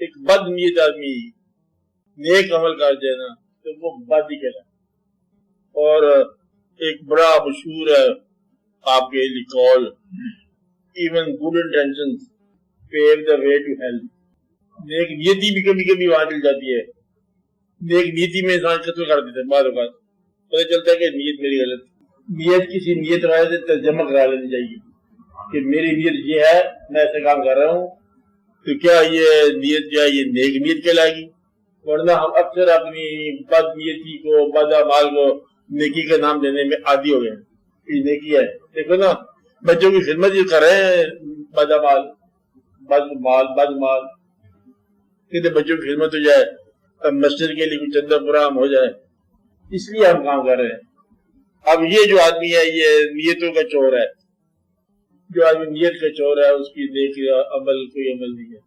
एक बदनीयत आदमी नेक अमल कर जाए ना तो वो बद ही कहलाए। और एक बड़ा मशहूर है आपके लिकॉल, even good intention pave the way to help. नेक नीयति भी कभी कभी वहां चल जाती है। नेक नीयति में इंसान कत्ल कर देता है, बाद पता चलता है कि नीयत मेरी गलत। नीयत किसी नीयत वाले से तर्जमा करा लेनी चाहिए कि मेरी नीयत ये है, मैं ऐसे काम कर रहा हूँ, तो क्या ये नीयत जो है ये नेक नीयत कहलाएगी? वरना हम अक्सर अपनी बद नीयती को, बद अमाल को नेकी का नाम देने में आदी हो गए। ये नेकी है, देखो ना बच्चों की खिदमत जो कर रहे हैं, बद अमाल, बद माल, कितने बच्चों की खिदमत हो जाए, मस्जिद के लिए कुछ चंदा पुराम हो जाए, इसलिए हम काम कर रहे हैं। अब ये जो आदमी है ये नियतों का चोर है। जो आदमी नियत का चोर है उसकी नेक अमल कोई अमल नहीं है।